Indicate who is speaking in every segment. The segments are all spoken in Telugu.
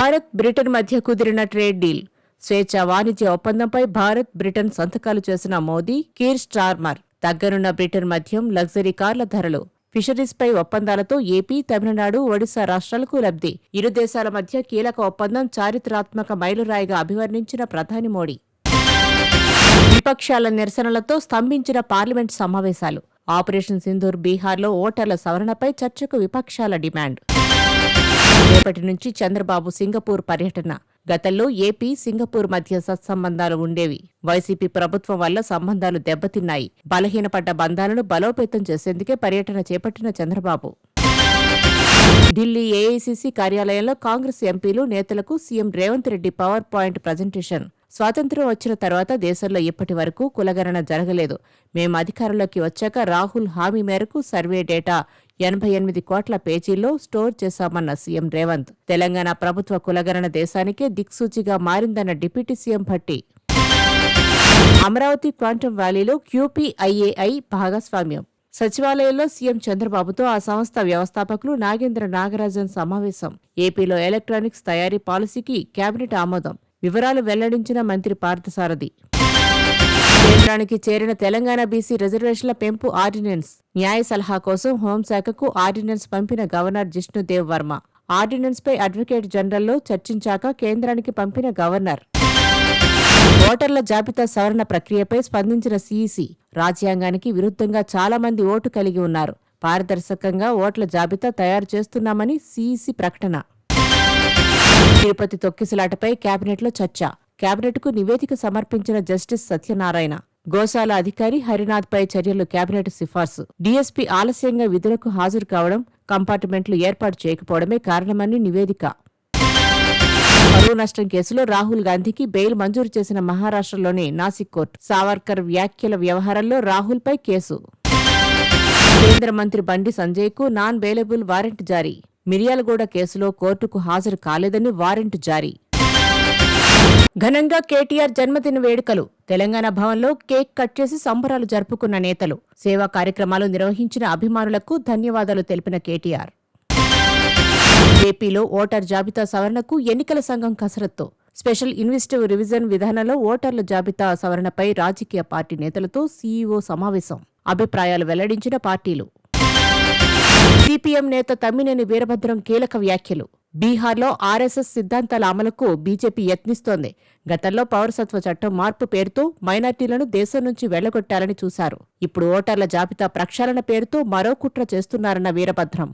Speaker 1: భారత్ బ్రిటన్ మధ్య కుదిరిన ట్రేడ్ డీల్. స్వేచ్ఛ వాణిజ్య ఒప్పందంపై భారత్ బ్రిటన్ సంతకాలు చేసిన మోదీ, కీర్ స్టార్మర్. తగ్గనున్న బ్రిటన్ మధ్యం లగ్జరీ కార్ల ధరలు. ఫిషరీస్పై ఒప్పందాలతో ఏపీ, తమిళనాడు, ఒడిశా రాష్ట్రాలకు లబ్ధి. ఇరు దేశాల మధ్య కీలక ఒప్పందం చారిత్రాత్మక మైలురాయిగా అభివర్ణించిన ప్రధాని మోడీ. విపక్షాల నిరసనలతో స్తంభించిన పార్లమెంట్ సమావేశాలు. ఆపరేషన్ సింధూర్ బీహార్లో ఓటర్ల సవరణపై చర్చకు విపక్షాల డిమాండ్. రేపటి నుంచి చంద్రబాబు సింగపూర్ పర్యటన. గతంలో ఏపీ, సింగపూర్ మధ్య సత్సంబంధాలు ఉండేవి. వైసీపీ ప్రభుత్వం వల్ల సంబంధాలు దెబ్బతిన్నాయి. బలహీనపడ్డ బంధాలను బలోపేతం చేసేందుకే పర్యటన చేపట్టిన చంద్రబాబు. ఢిల్లీ ఏఐసీసీ కార్యాలయంలో కాంగ్రెస్ ఎంపీలు, నేతలకు CM Revanth Reddy power point presentation. స్వాతంత్ర్యం వచ్చిన తర్వాత దేశంలో ఇప్పటి వరకు కులగణన జరగలేదు. మేం అధికారంలోకి వచ్చాక రాహుల్ హామీ మేరకు సర్వే డేటా 88 కోట్ల పేజీల్లో స్టోర్ చేశామన్న సీఎం రేవంత్. తెలంగాణ ప్రభుత్వ కులగణన దేశానికే దిక్సూచిగా మారిందన్న deputy CM Bhatti. Amaravati quantum వ్యాలీలో క్యూపీఐఏఐ భాగస్వామ్యం. సచివాలయంలో సీఎం చంద్రబాబుతో ఆ సంస్థ వ్యవస్థాపకులు నాగేంద్ర నాగరాజన్ సమావేశం. ఏపీలో ఎలక్ట్రానిక్స్ తయారీ పాలసీకి కేబినెట్ ఆమోదం. వివరాలు వెల్లడించిన మంత్రి పార్థసారథి. కేంద్రానికి చేరిన తెలంగాణ బీసీ రిజర్వేషన్ల పెంపు ఆర్డినెన్స్. న్యాయ సలహా కోసం హోంశాఖకు ఆర్డినెన్స్ పంపిన గవర్నర్ జిష్ణుదేవ్ వర్మ. ఆర్డినెన్స్పై అడ్వకేట్ జనరల్లో చర్చించాక కేంద్రానికి పంపిన గవర్నర్. ఓటర్ల జాబితా సవరణ ప్రక్రియపై స్పందించిన సీఈసీ. రాజ్యాంగానికి విరుద్ధంగా చాలా మంది ఓటు కలిగి ఉన్నారు. పారదర్శకంగా ఓట్ల జాబితా తయారు చేస్తున్నామని సీఈసీ ప్రకటన. తిరుపతి తొక్కిసలాటపై కేబినెట్లో చర్చ. కేబినెట్కు నివేదిక సమర్పించిన జస్టిస్ సత్యనారాయణ. గోశాల అధికారి హరినాథ్పై చర్యలు కేబినెట్ సిఫార్సు. డీఎస్పీ ఆలస్యంగా విధులకు హాజరు కావడం, కంపార్ట్మెంట్లు ఏర్పాటు చేయకపోవడమే కారణమని నివేదిక. పరువు నష్టం కేసులో రాహుల్ గాంధీకి బెయిల్ మంజూరు చేసిన మహారాష్ట్రలోని నాసిక్ కోర్టు. సావర్కర్ వ్యాఖ్యల వ్యవహారంలో రాహుల్పై కేసు. కేంద్ర మంత్రి బండి సంజయ్కు నాన్ బెయిలబుల్ వారెంట్ జారీ. మిర్యాలగూడ కేసులో కోర్టుకు హాజరు కాలేదని వారెంట్ జారీ. ఘనంగా కేటీఆర్ జన్మదిన వేడుకలు. తెలంగాణ భవన్లో కేక్ కట్ చేసి సంబరాలు జరుపుకున్న నేతలు. సేవా కార్యక్రమాలు నిర్వహించిన అభిమానులకు ధన్యవాదాలు తెలిపిన కేటీఆర్. ఏపీలో ఓటర్ జాబితా సవరణకు ఎన్నికల సంఘం కసరత్తు. స్పెషల్ ఇన్వెస్టివ్ రివిజన్ విధానంలో ఓటర్ల జాబితా సవరణపై రాజకీయ పార్టీ నేతలతో సీఈఓ సమావేశం. అభిప్రాయాలు వెల్లడించిన పార్టీలు. సిపిఎం నేత తమ్మినేని వీరభద్రం కీలక వ్యాఖ్యలు. బీహార్లో ఆర్ఎస్ఎస్ సిద్ధాంతాల అమలుకు బీజేపీ యత్నిస్తోంది. గతంలో పౌరసత్వ చట్టం మార్పు పేరుతో మైనార్టీలను దేశం నుంచి వెళ్లగొట్టాలని చూశారు. ఇప్పుడు ఓటర్ల జాబితా ప్రక్షాళన పేరుతో మరో కుట్ర చేస్తున్నారన్న వీరభద్రం.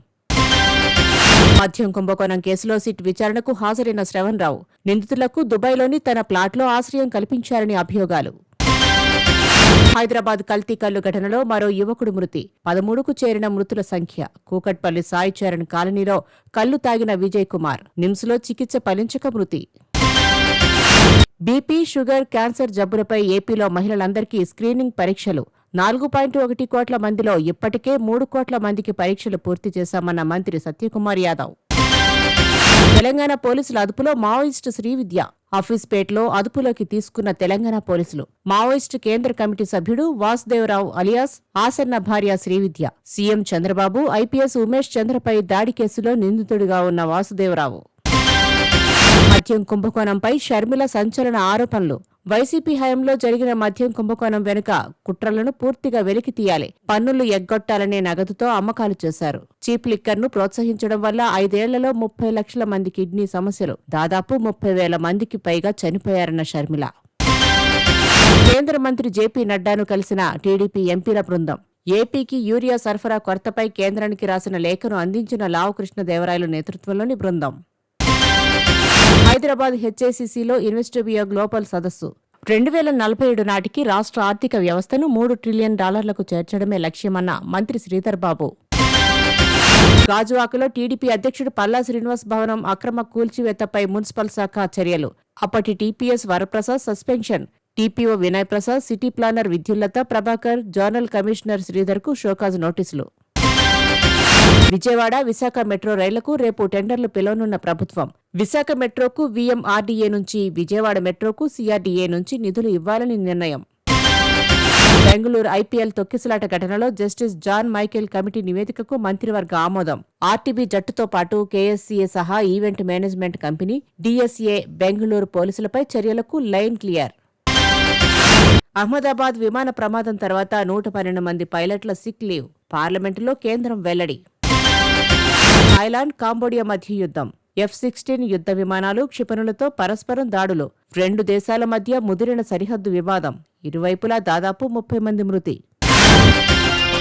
Speaker 1: మద్యం కుంభకోణం కేసులో సిట్ విచారణకు హాజరైన శ్రవణ్ రావు. నిందితులకు దుబాయ్లోని తన ప్లాట్లో ఆశ్రయం కల్పించారని అభియోగాలు. హైదరాబాద్ కల్తీ కల్లు ఘటనలో మరో యువకుడు మృతి. 13కు చేరిన మృతుల సంఖ్య. కూకట్పల్లి సాయి చరణ్ కాలనీలో కల్లు తాగిన విజయ్ కుమార్. నిమ్స్లో చికిత్స ఫలించక మృతి. బీపీ, షుగర్, క్యాన్సర్ జబ్బులపై ఏపీలో మహిళలందరికీ స్క్రీనింగ్ పరీక్షలు. 4.1 కోట్ల మందిలో ఇప్పటికే 3 కోట్ల మందికి పరీక్షలు పూర్తి చేశామన్న మంత్రి సత్యకుమార్ యాదవ్. తెలంగాణ పోలీసుల అదుపులో మావోయిస్టు శ్రీవిద్య. ఆఫీస్పేట్లో అదుపులోకి తీసుకున్న తెలంగాణ పోలీసులు. మావోయిస్టు కేంద్ర కమిటీ సభ్యుడు వాసుదేవరావు అలియాస్ ఆసన్న భార్య శ్రీవిద్య. సీఎం చంద్రబాబు, ఐపీఎస్ ఉమేష్ చంద్రపై దాడి కేసులో నిందితుడిగా ఉన్న వాసుదేవరావు. మద్యం కుంభకోణంపై షర్మిల సంచలన ఆరోపణలు. వైసీపీ హయాంలో జరిగిన మద్యం కుంభకోణం వెనుక కుట్రలను పూర్తిగా వెలికి తీయాలి. పన్నులు ఎగ్గొట్టాలనే నగదుతో అమ్మకాలు చేశారు. చీప్ లిక్కర్ను ప్రోత్సహించడం వల్ల 5 ఏళ్లలో 30 లక్షల మంది కిడ్నీ సమస్యలు, దాదాపు 30,000 మందికి పైగా చనిపోయారన్న షర్మిల. కేంద్ర మంత్రి జేపీ నడ్డాను కలిసిన టీడీపీ ఎంపీల బృందం. ఏపీకి యూరియా సరఫరా కొరతపై కేంద్రానికి రాసిన లేఖను అందించిన లావు కృష్ణదేవరాయలు నేతృత్వంలోని బృందం. హైదరాబాద్ హెచ్ఐసిసిలో ఇన్వెస్టిబియా గ్లోబల్ సదస్సు. 2047 నాటికి రాష్ట్ర ఆర్థిక వ్యవస్థను $3 ట్రిలియన్ చేర్చడమే లక్ష్యమన్న మంత్రి శ్రీధర్ బాబు. గాజువాకలో టీడీపీ అధ్యక్షుడు పల్లా శ్రీనివాస్ భవనం అక్రమ కూల్చివేతపై మున్సిపల్ శాఖ చర్యలు. అప్పటి TPS Varaprasad suspension. TPO Vinay Prasad, city planner Vidyullatha Prabhakar, zonal commissioner శ్రీధర్కు షోకాజ్ నోటీసులు. విజయవాడ, విశాఖ మెట్రో రైళ్లకు రేపు టెండర్లు పిలవనున్న ప్రభుత్వం. విశాఖ మెట్రోకు వీఎంఆర్డీఏ నుంచి, విజయవాడ మెట్రోకు సీఆర్డీఏ నుంచి నిధులు ఇవ్వాలని నిర్ణయం. బెంగళూరు ఐపీఎల్ తొక్కిసలాట ఘటనలో జస్టిస్ జాన్ మైకేల్ కమిటీ నివేదికకు మంత్రివర్గ ఆమోదం. ఆర్టీబీ జట్టుతో పాటు కేఎస్సీఏ సహా event management company, DSA Bengaluru పోలీసులపై చర్యలకు లైన్ క్లియర్. అహ్మదాబాద్ విమాన ప్రమాదం తర్వాత 112 మంది పైలట్ల సిక్ లీవ్. పార్లమెంటులో కేంద్రం వెల్లడి. థాయిలాండ్, కాంబోడియా మధ్య యుద్ధం. F-16 యుద్ధ విమానాలు, క్షిపణులతో పరస్పరం దాడులు. 2 దేశాల మధ్య ముదిరిన సరిహద్దు వివాదం. ఇరువైపులా దాదాపు 30 మంది మృతి.